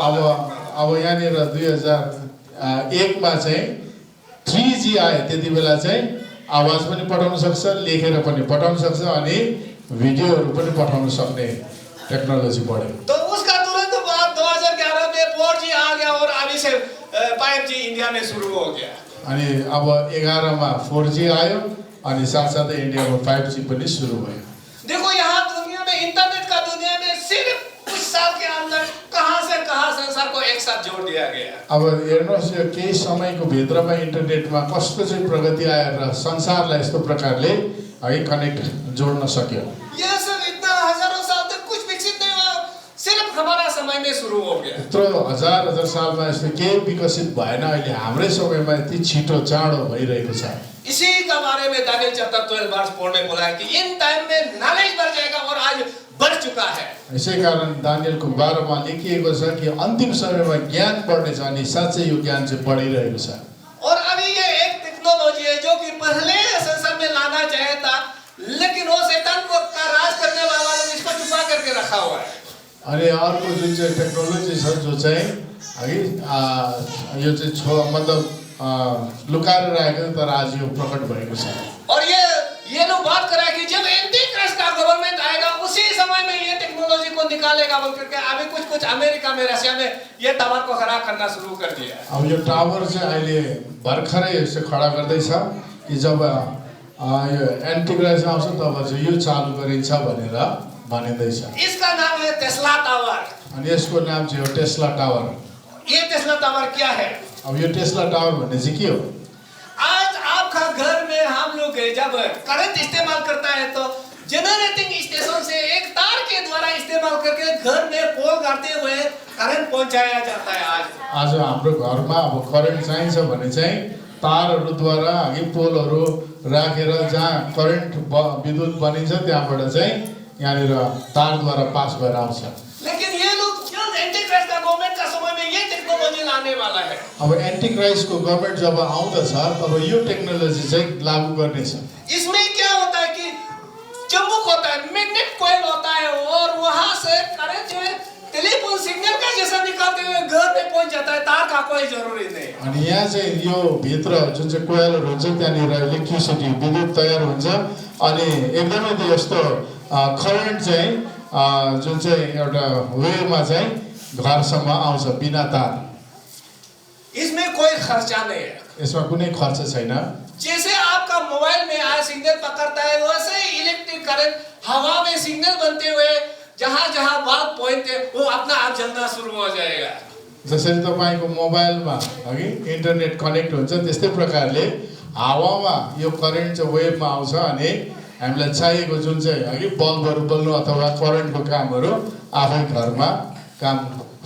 अब यहाँनिर 2001 मा चाहिँ 3G आयो, त्यति बेला चाहिँ आवाज पनि पठाउन सक्छ, लेखेर पनि पठाउन सक्छ अनि भिडियोहरू पनि पठाउन सक्ने टेक्नोलोजी बढ्यो। तो उसका तुरंत बाद 2011 में 4G आ गया और अभी से 5G इंडिया में शुरू हो गया। अनि अब 11 मा 4G आयो अनि साथसाथै इन्डियामा 5G पनि सुरु भयो। देखो यहाँ दुनिया में, इंटरनेट का दुनिया में सिर्फ कुछ साल के अंदर कहां से कहां संसार को एक साथ जोड़ दिया गया। अब हेर्नुहोस् यो केही समयको भित्रमा इन्टरनेटमा कस्तो चाहिँ प्रगति आएर संसारलाई यस्तो प्रकारले है कनेक्ट जोड्न सक्यो। यह सब इतना हजारों साल तक कुछ विकसित नहीं हुआ, सिर्फ हमारा समय में शुरू हो गया। यत्रो हजार सालमा यस्तो केही विकसित भएन, अहिले हाम्रै समयमा यति छिटो चाँडो भइरहेको छ। इसी का बारे में दानियल चैप्टर 12 वर्स 4 में बोला है कि इन टाइम में नॉलेज बढ़ जाएगा और आज बढ़ चुका है। यसै कारण दानियलको 12 मा लेखिएको छ कि अन्तिम समयमा ज्ञान बढ्नेछ अनि साँच्चै यो ज्ञान चाहिँ बढिरहेको छ। और अभी ये एक टेक्नोलॉजी है जो कि पहले संसार में लाना चाहिए था, लेकिन वो शैतान को का राज करने वाला लोग इसको छुपा करके रखा हुआ है। अनि अर्को जुन चाहिँ टेक्नोलोजी छ जो चाहिँ है यो चाहिँ मतलब लुकाएर राखेको तर आज यो प्रकट भएको छ। और ये लोग बात कर रहे हैं कि जब एंटीक्राइस्ट का गवर्नमेंट आएगा उसी समय में ये टेक्नोलॉजी को निकालेगा बोल करके अभी कुछ अमेरिका में, रशिया में ये टावर को खड़ा करना शुरू कर दिया है। अब यो टावर चाहिँ अहिले भर्खरै यसो खडा गर्दैछ कि जब यो एन्टिक्राइस्ट आउँछ तब चाहिँ यो चालु गरिन्छ भनेर भनिँदैछ। इसका नाम है टेस्ला टावर। अनि यसको नाम चाहिँ हो टेस्ला टावर। ये टेस्ला टावर क्या है? अब यो टेस्ला टावर भन्ने चाहिँ के हो? आज आप आपका घर में हम लोग जब करंट इस्तेमाल करता है तो जनरेटिंग स्टेशन से एक तार के द्वारा इस्तेमाल करके घर में पोल गाड़ते हुए करंट पहुंचाया जाता है। आज हाम्रो घरमा अब करेन्ट चाहिन्छ भने चाहिँ तारहरूद्वारा अघि पोलहरू राखेर जहाँ करेन्ट विद्युत बनिन्छ त्यहाँबाट चाहिँ यहाँनिर तारद्वारा पास भएर आउँछ। लेकिन ये लोग जल्द एंटीक्राइस्ट का गवर्नमेंट का समय में ये टेक्नोलॉजी लाने वाला है। अब एन्टिक्राइस्टको गभर्मेन्ट जब आउँदछ तब यो टेक्नोलोजी चाहिँ लागू गर्नेछ। इसमें क्या होता है कि चुंबक होता है, मैग्नेट कॉइल होता है और वहां से करंट जो है टेलीफोन सिग्नल का जैसा निकालते हुए घर में पहुंच जाता है, तार का कोई जरूरी नहीं। अनि यहाँ चाहिँ यो भित्र जुन चाहिँ कोइलहरू हुन्छ त्यहाँनिर इलेक्ट्रिसिटी विद्युत तयार हुन्छ अनि एकदमै त्यो यस्तो करेन्ट चाहिँ जुन चाहिँ एउटा वेमा चाहिँ घरसम्म आउँछ बिना तार। इसमें कोई खर्चा नहीं है। यसमा कुनै खर्च छैन। जैसे आपका मोबाइल में आज सिग्नल पकड़ता है वैसे ही इलेक्ट्रिक करंट हवा में सिग्नल बनते हुए जहां जहां बल्ब पॉइंट है वो अपना आप जलना शुरू हो जाएगा। जसरी तपाईको मोबाइलमा अघि इन्टरनेट कनेक्ट हुन्छ त्यस्तै प्रकारले हावामा यो करेन्ट चाहिँ वेभमा आउँछ अनि हामीलाई चाहिएको जुन चाहिँ अघि बल्बहरू बल्नु अथवा करेन्टको कामहरू आफै घरमा काम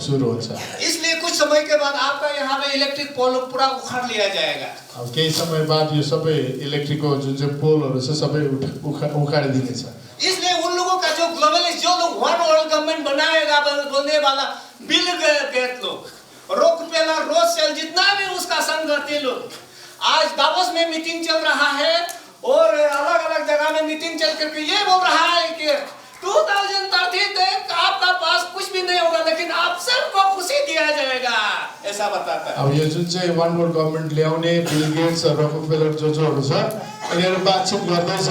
सुरु हुन्छ। इसलिए कुछ समय के बाद आपका यहाँ पे इलेक्ट्रिक पोल पूरा उखाड़ लिया जाएगा। अब केही समय बाद यो सबै इलेक्ट्रिकको जुन चाहिँ पोलहरू छ सबै उखाडिदिनेछ। इसलिए उन लोगों का जो ग्लोबलिस्ट जो लोग वन वर्ल्ड गवर्नमेंट बनाएगा बोलने वाला बिल गेट्स लोग रॉकफेलर रोथशेल्ड जितना भी उसका संगठन लोग आज दावोस में मीटिंग चल रहा है और अलग अलग जगह में मीटिंग चल करके ये बोल रहा है कि 2030 तक आपका पास कुछ भी नहीं होगा लेकिन आप सबको खुशी दिया जाएगा ऐसा बताता है। अब यो जुन चाहिँ वन वर्ल्ड गभर्मेन्ट ल्याउने बिल गेट्स रॉकफेलर जोहरू छ यिनीहरू बातचित गर्दैछ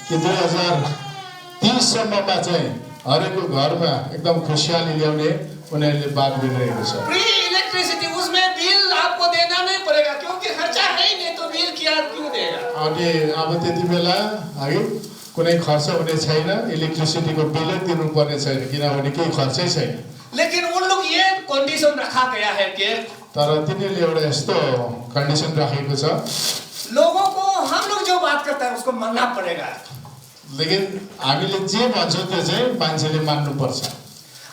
कि 2030 सम्ममा चाहिँ हरेकको घरमा एकदम खुशियाली ल्याउने उनीहरूले बात गरिरहेको छ। फ्री इलेक्ट्रिसिटी उसमें बिल आपको देना नहीं पड़ेगा क्योंकि खर्चा है ही नहीं तो बिल क्यों देगा। अनि अब त्यति बेला है कुनै खर्च हुने छैन, इलेक्ट्रिसिटीको बिलै तिर्नुपर्ने छैन किनभने केही खर्चै छैन। लेकिन उन लोग ये कंडीशन रखा गया है कि तर तिनीहरूले एउटा यस्तो कन्डिसन राखेको छ लोगों को हम लोग जो बात करता है उसको मानना पड़ेगा। लेकिन हामीले जे भन्छौँ त्यो चाहिँ मान्छेले मान्नुपर्छ।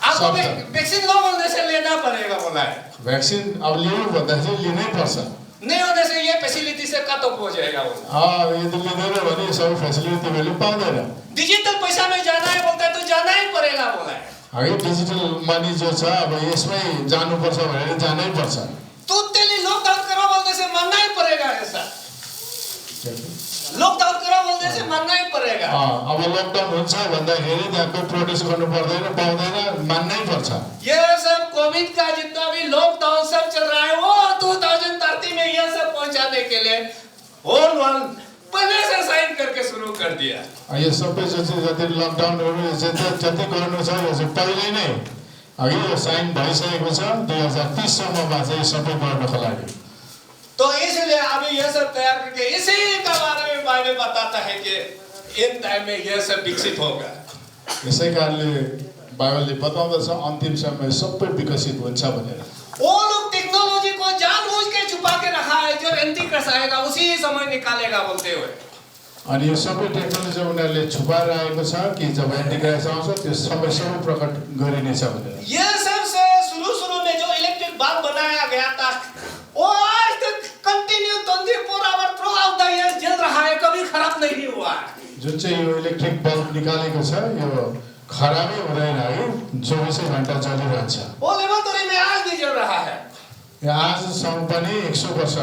आपको वैक्सीन लो बोलने से लेना पड़ेगा बोला है। भ्याक्सिन अब लिनु भन्दाखेरि लिनै पर्छ। नहीं होने से ये फैसिलिटी से कट ऑफ हो जाएगा बोला। यदि लिँदैन भने सबै फेसिलिटी तिमीहरूले पाउँदैन। डिजिटल पैसा में जाना है बोलता है तो जाना ही पड़ेगा बोला है। है डिजिटल मनी जो छ अब यसमै जानुपर्छ भनेर जानै पर्छ। तो तेली लॉकडाउन करो बोलने से मानना ही पड़ेगा ऐसा। लॉकडाउन करो बोलने से मानना ही पड़ेगा। अब लकडाउन हुन्छ भन्दाखेरि त्यहाँ कोही प्रोटेस्ट गर्नु पर्दैन पाउँदैन मान्नै पर्छ। ये सब कोविड का जितना भी लॉकडाउन सब चल रहा है वो 2030 में ये सब पहुंचाने के लिए होल वर्ल्ड पहले से साइन करके शुरू कर दिया। यो सबै जति लकडाउनहरू जति गर्नु छ यो चाहिँ पहिले नै अघि यो साइन भइसकेको छ 2030 सम्ममा चाहिँ सबै गर्नको लागि। तो इसलिए अभी ये सब तैयार करके इसी के बारे में बाइबल बताता है कि इन टाइम में ये सब विकसित होगा। यसै कारणले बाइबलले बताउँदछ अन्तिम समय सबै विकसित हुन्छ भनेर। वो लोग टेक्नोलॉजी को जानबूझ के छुपा के रखा है जब एंटीक्राइस्ट आएगा उसी समय निकालेगा बोलते हुए। अनि यो सबै टेक्नोलोजी उनीहरूले छुपाएर आएको छ कि जब एन्टिक्राइस्ट आउँछ त्यो सबै प्रकट गरिनेछ भनेर। ये सब से शुरू में जो इलेक्ट्रिक बल्ब बनाया गया था वो आज तक continue 24 hour throughout the year जल रहा है, कभी खराब नहीं हुआ। जुन चाहिँ यो इलेक्ट्रिक बल्ब निकालेको छ यो खराबै हुँदैन है 24 घण्टा चलिरहन्छ। वो लेबोरेटरी में आज भी जल रहा है। आजसम्म पनि 100 वर्ष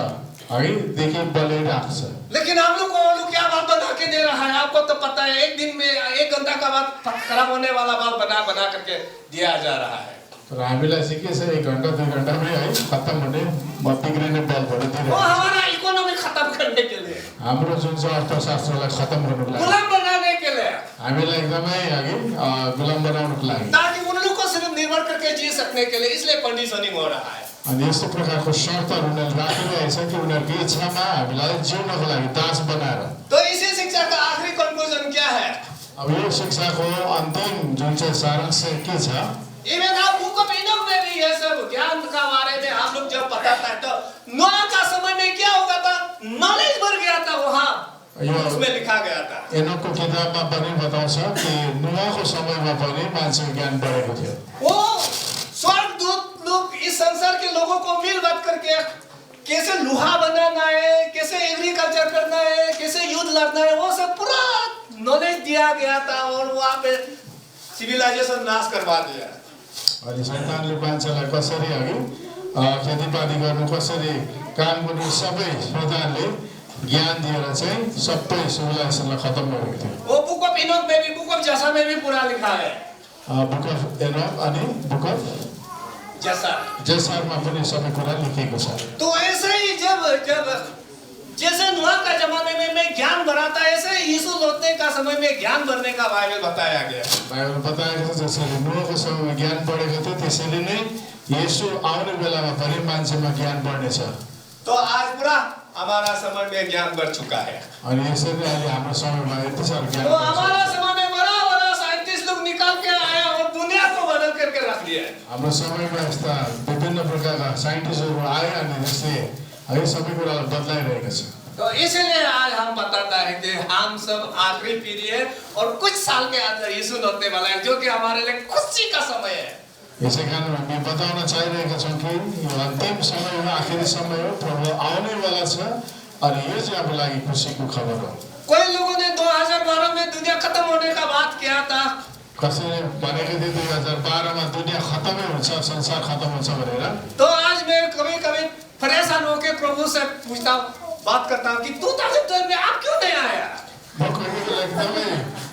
है देखि बलिरहेको छ। लेकिन हम लोग को क्या बल्ब बना के दे रहा है आपको तो पता है। एक दिन में 1 घंटा का बाद खराब होने वाला बल्ब बना करके दिया जा रहा है। तर हामीलाई चाहिँ के छ 1 घण्टा 2 घण्टामै है खत्म हुने बिग्रिने बल्बहरू दिइरहेको छ। वो हमारा इकोनॉमी खत्म करने के लिए हाम्रो जुन चाहिँ अर्थशास्त्रलाई खत्म गर्नुको लागि गुलाम बनाने के लिए हामीलाई एकदमै अघि गुलाम बनाउनको लागि ताकि उन लोगों को सिर्फ निर्भर करके जी सकने के लिए इसलिए कंडीशनिंग हो रहा है। अनि यस्तो प्रकारको शर्तहरू उनीहरूले राखिरहेको छ कि उनीहरूको इच्छामा हामीलाई जिउनको लागि दास बनाएर। तो इसी शिक्षा का आखिरी कंक्लूजन क्या है? अब यो शिक्षाको अन्तिम जुन चाहिँ सारांश के छ? इवन आप बुक ऑफ इनोक में भी ये सब ज्ञान का बारे में हम लोग जब पढ़ता है तो नोआ का समय में क्या होगा था नॉलेज बढ़ गया था वहाँ यो- उसमें लिखा गया था। एनोकको किताबमा पनि बताउँछ कि नुहाको समयमा पनि मान्छेको ज्ञान बढेको थियो। वो स्वर्गदूत लोग इस संसार के लोगों को मिल बात करके कैसे लोहा बनाना है, कैसे एग्रीकल्चर करना है, कैसे युद्ध लड़ना है, वो सब पूरा नॉलेज दिया गया था और वहाँ पे सिविलाइजेशन नाश करवा दिया। अनि शैतानले मान्छेलाई कसरी अघि खेतीपाती गर्नु, कसरी काम गर्नु, सबै शैतानले ज्ञान दिएर चाहिँ सबै सिभिलाइजेसनलाई खतम गरेको थियो। वो बुक ऑफ इनोक में भी, बुक ऑफ जसा में भी पूरा लिखा है। बुक अफ एनोक अनि बुक अफ जसारमा पनि सबै कुरा लेखिएको छ। तो ऐसे ही जब जैसे नूह का जमाने में ज्ञान बढ़ा था, ऐसे यीशु लौटने का समय में ज्ञान बढ़ने का बाइबल बताया गया। बाइबल बताएको छ जसरी नुहको समयमा ज्ञान बढेको थियो त्यसरी नै येशू आउने बेलामा पनि मान्छेमा ज्ञान बढ्नेछ। तो आज पूरा हमारा समय में ज्ञान बढ़ चुका है। अनि यसरी अहिले हाम्रो समयमा यति साह्रो ज्ञान तो हमारा समय में बड़ा साइंटिस्ट लोग निकाल के आया और दुनिया को बदल करके रख दिया है। हाम्रो समयमा यस्ता विभिन्न प्रकारका साइन्टिस्टहरू आए अनि यसले है सबै कुरालाई बदलाइरहेको छ। तो इसलिए आज हम बताता है कि हम सब आखिरी पीढ़ी है और कुछ साल के अंदर यीशु लौटने वाला है, जो कि हमारे लिए खुशी का समय है। यसै कारण हामी बताउन चाहिरहेका छौँ कि यो अन्तिम समय हो, आखिरी समय हो, प्रभु आउनेवाला छ अनि यो चाहिँ हाम्रो लागि खुसीको खबर हो। कोई लोगों ने 2012 में दुनिया खत्म होने का बात किया था। कसैले भनेको थियो 2012 मा दुनिया खतमै हुन्छ, संसार खतम हुन्छ भनेर। तो आज मैं कभी कभी परेशान होकर प्रभु से पूछता हूँ, बात करता हूँ कि 2012 में आप क्यों नहीं आया? म कोही बेला एकदमै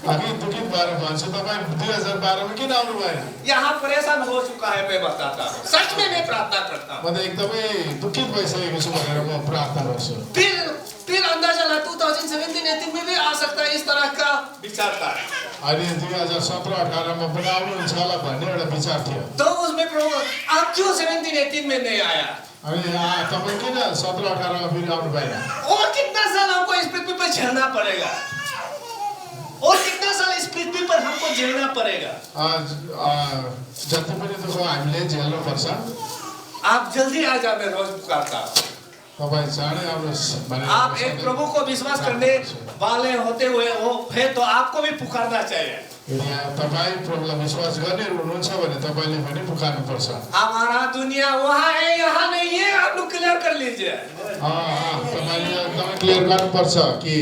अघि दुखित भएर भन्छु तपाईँ 2012 मा किन आउनु भएन? यहाँ परेशान हो चुका है, मैं बताता हूँ। सच में मैं प्रार्थना करता हूँ। म त एकदमै दुखित भइसकेको छु भनेर म प्रार्थना गर्छु। फिर अंदाजा लगा 2017-18 में भी आ सकता है, इस तरह का विचार था। अनि 2017-18 मा पनि आउनुहुन्छ होला भन्ने एउटा विचार थियो। तो उसमें प्रभु आप क्यों 17-18 में नहीं आया? अनि तपाईँ किन 17-18 मा फेरि आउनु भएन? और कितना साल हमको इस पृथ्वी पर झेलना पड़ेगा? और कितना साल इस पृथ्वी पर हमको झेलना पड़ेगा? जति पनि दुःख हामीले झेल्नु पर्छ। आप जल्दी आ जाओ, मैं रोज पुकारता हूँ। तपाईँ चाँडै आउनुहोस् भनेर आप एक प्रभु को विश्वास करने वाले होते हुए वो है तो आपको भी पुकारना चाहिए। यदि तपाईँ प्रभुलाई विश्वास गर्नेहरू हुनुहुन्छ भने तपाईँले पनि पुकार्नुपर्छ। हमारा दुनिया वहाँ है, यहाँ नहीं है, आप लोग क्लियर कर लीजिए। तपाईँले एकदमै क्लियर गर्नुपर्छ कि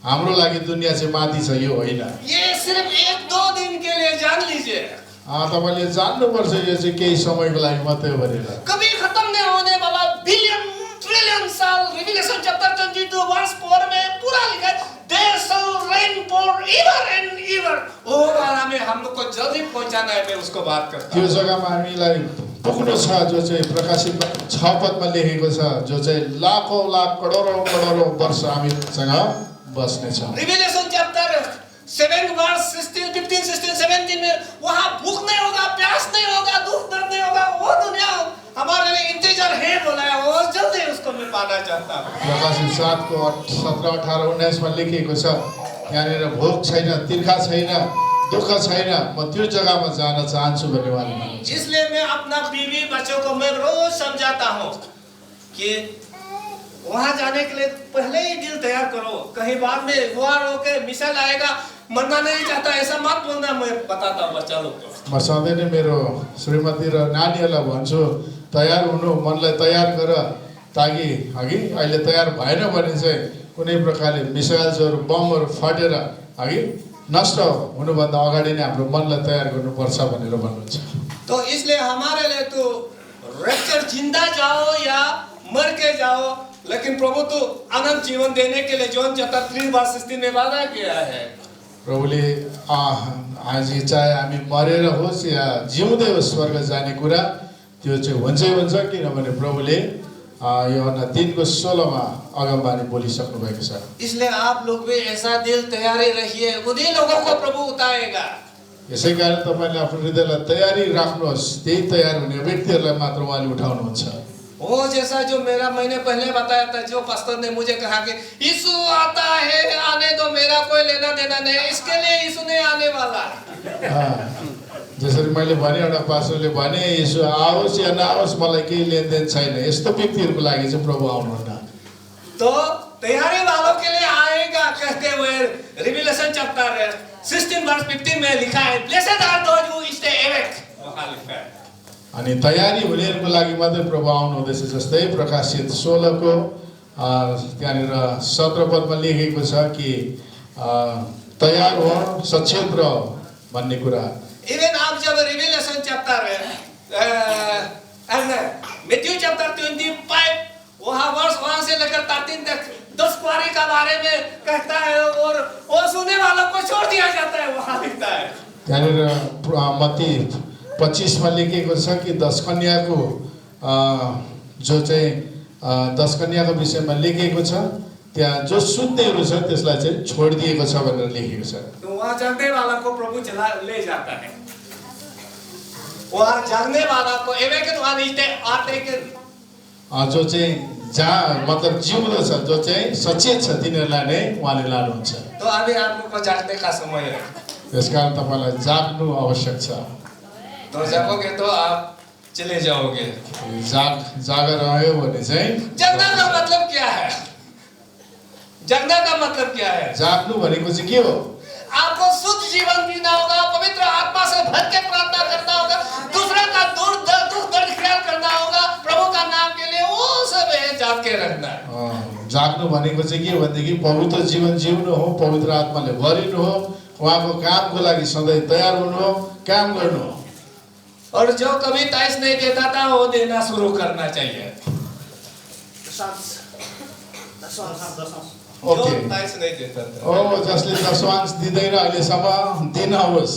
हाम्रो लागि दुनिया चाहिँ माथि छ, यो होइन। ये सिर्फ 1-2 दिन के लिए जान लीजिए। तपाईँले जान्नुपर्छ यो चाहिँ केही समयको लागि मात्रै हो भनेर। कभी खत्म नहीं होने वाला बिलियन ट्रिलियन साल, रिविलेशन चैप्टर 22 वर्स 4 में पूरा लिखा है, there shall reign forever and ever. ओ हमें हम लोग को जल्दी पहुंचाना है, मैं उसको बात करता त्यो जग्गामा हामीलाई पुग्नु छ, जो चाहिँ प्रकाशित 6 पदमा लेखेको छ, जो चाहिँ लाखौं लाख करोडौं वर्ष हामीसँग बस्नेछ। रिविलेशन चैप्टर 7 वर्स 16, 15, 16, 17 में वहाँ भूख नहीं होगा, प्यास नहीं होगा, दुख दर्द नहीं होगा। वो दुनिया हमारे लिए इंतजार है बोला है, वो जल्दी उसको मैं पाना चाहता हूँ। प्रकाशित 7 को 17, 18, 19 मा लेखिएको छ, यहाँनिर भोक छैन, तिर्खा छैन, दुःख छैन, म त्यो जग्गामा जान चाहन्छु भन्ने उहाँले भन्नुहुन्छ। इसलिए मैं अपना बीवी बच्चों को मैं रोज समझाता हूँ कि वहाँ जाने के लिए पहले ही दिल तैयार करो, कहीं बाद में गुआर होके मिसाइल आएगा, मरना नहीं चाहता ऐसा मत बोलना। मैं बताता हूँ बच्चा लोग को। म सधैँ नै मेरो श्रीमती र नानीहरूलाई भन्छु, तयार हुनु, मनलाई तयार गर, ताकि अघि अहिले तयार भएन भने चाहिँ कुनै प्रकारले मिसाइल्सहरू बमहरू फटेर अघि नष्ट हुनुभन्दा अगाडि नै हाम्रो मनलाई तयार गर्नुपर्छ भनेर भन्नुहुन्छ। तो इसलिए हमारे लिए तो रैप्चर जिंदा जाओ या मर के जाओ, लेकिन प्रभु तो अनंत जीवन देने के लिए जॉन चैप्टर 3 वर्स 16 में वादा किया है। प्रभुले आज चाहे हामी मरेर होस् या जिउँदै होस् स्वर्ग जाने कुरा त्यो चाहिँ हुन्छै हुन्छ, किनभने प्रभुले यूहन्ना 3:16 मा अगमबानी बोलिसक्नु भएको छ। इसलिए आप लोग भी ऐसा दिल तैयारी रखिए, उन्हीं लोगों को प्रभु उठाएगा। यसै कारण तपाईले आफ्नो हृदयलाई तयारी राख्नुहोस्, त्यही तयार हुने व्यक्तिहरूलाई मात्र उहाँले उठाउनुहुन्छ। वो जैसा जो मैंने पहले बताया था, जो पास्टर ने मुझे कहा कि यीशु आता है, आने दो, मेरा कोई लेना देना नहीं, इसके लिए यीशु नहीं आने वाला। जसरी मैले भने, एउटा पास्टरले भने यीशु आओस् या नआओस् मलाई केही लेनदेन छैन, यस्तो व्यक्तिहरूको लागि चाहिँ प्रभु आउनुहुन्न। तो तैयारी वालों के लिए आएगा कहते हुए रिविलेशन चैप्टर 16 वर्स 15 में लिखा है, blessed are those who stay awake, वहाँ लिखा है। अनि तयारी हुनेहरूको लागि मात्रै प्रभु आउनु हुँदैछ। जस्तै प्रकाशित 16 को त्यहाँनिर 17 पदमा लेखेको छ कि तयार हो, सचेत रह भन्ने कुरा। इवन आप जब रिविलेशन चैप्टर मैथ्यू चैप्टर 25 वहाँ से लेकर 13 तक 10 कुआरी का बारे में कहता है और वो सुनने वालों को छोड़ दिया जाता है, वहाँ लिखता है। त्यहाँनिर मत्ती 25 मा लेखेको छ कि 10 कन्याको जो चाहिँ 10 कन्याको विषयमा लेखेको छ, त्यहाँ जो सुन्नेहरू छ त्यसलाई चाहिँ छोडिदिएको छ भनेर लेखेको छ। तो वहाँ जागने वाला को प्रभु चला ले जाता है, वहाँ जागने वाला को एवेकन वहाँ नीचे आते के जो चाहिँ जहाँ मतलब जिउँदो छ, जो चाहिँ सचेत छ तिनीहरूलाई नै उहाँले लानुहुन्छ। तो अभी आप लोग को जागने का समय है, त्यसकारण तपाईलाई जाग्नु आवश्यक छ। तो जागोगे तो आप चले जाओगे। जागर रह्यो भने चाहिँ जगना का मतलब क्या है? जगना का मतलब क्या है? जाग्नु भनेको चाहिँ के हो? आपको शुद्ध जीवन जीना होगा, पवित्र आत्मा से भर के प्रार्थना करना होगा, दूसरा का दुख दर्द ख्याल करना होगा, प्रभु का नाम के लिए वो सब है जाग के रखना है। जाग्नु भनेको चाहिँ के भनेदेखि पवित्र जीवन जिउनु हो, पवित्र आत्माले भरिनु हो, उहाँको कामको लागि सधैँ तयार हुनु हो, काम गर्नु हो। और जो कभी ताइस नहीं देता था वो देना शुरू करना चाहिए। ओके, जो ताइस नहीं देता था, ओ जसले दशवांश दिँदैन अहिलेसम्म दिनुहोस्।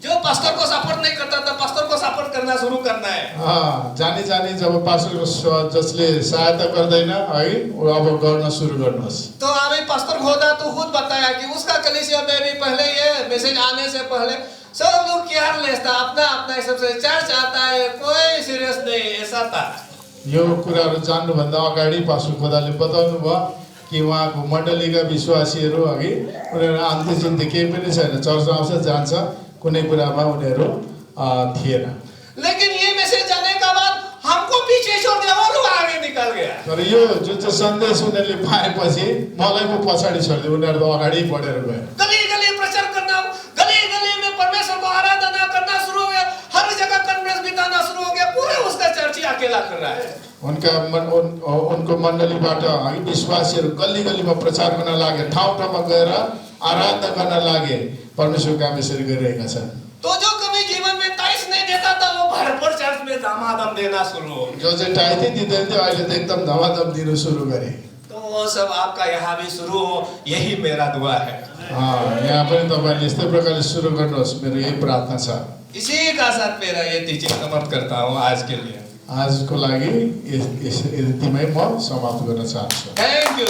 जो पास्टर को सपोर्ट नहीं करता था, पास्टर को सपोर्ट करना शुरू करना है। जानी जानी जब पास्टरको जसले सहायता गर्दैन है, अब गर्न सुरु गर्नुहोस्। तो अभी पास्टर खोदा तो खुद बताया कि उसका कलीसिया में भी पहले ये मैसेज आने से पहले सब लोग केयरलेस था, अपना अपना सबसे चर्च आता है, कोई सीरियस नहीं, ऐसा था। यो कुराहरू जान्नुभन्दा अगाडि पास्टर खोदाले बताउनु भयो कि उहाँको मण्डलीका विश्वासीहरू अघि उनीहरू अन्त्य चिन्ते केही पनि छैन, चर्च आउँछ जान्छ, कुनै कुरामा उनीहरू थिएन। लेकिन ये मैसेज जाने के बाद हमको पीछे छोड़ दिया, वो लोग आगे निकल गया। तर यो जुन चाहिँ सन्देश उनीहरूले पाएपछि मलाई पो पछाडि छोडिदियो, उनीहरू त अगाडि बढेर गए। गली गली प्रचार करना, गली गली में परमेश्वर को आराधना करना शुरू हो गया, हर जगह कॉन्फ्रेंस बिताना शुरू हो गया, पूरा उसका चर्च ही अकेला कर रहा है। उनको मण्डलीबाट है विश्वासीहरू गल्ली गल्लीमा प्रचार गर्न लागे, ठाउँ ठाउँमा गएर आराधना गर्न लागे, परमेश्वर काम यसरी गरिरहेका छन्। तो जो कभी जीवन में ताइस नहीं देता था वो भरपूर चर्च में धमाधम देना शुरू हो। जो चाहिँ टाइथै दिँदैन थियो अहिले त एकदम धमाधम दिनु सुरु गरे। तो वो सब आपका यहाँ भी शुरू हो, यही मेरा दुआ है। यहाँ पनि तपाईँले यस्तै प्रकारले सुरु गर्नुहोस्, मेरो यही प्रार्थना छ। इसी का साथ मेरा ये टीचिंग समाप्त करता हूँ आज के लिए। आजको लागि यतिमै म समाप्त गर्न चाहन्छु। Thank you.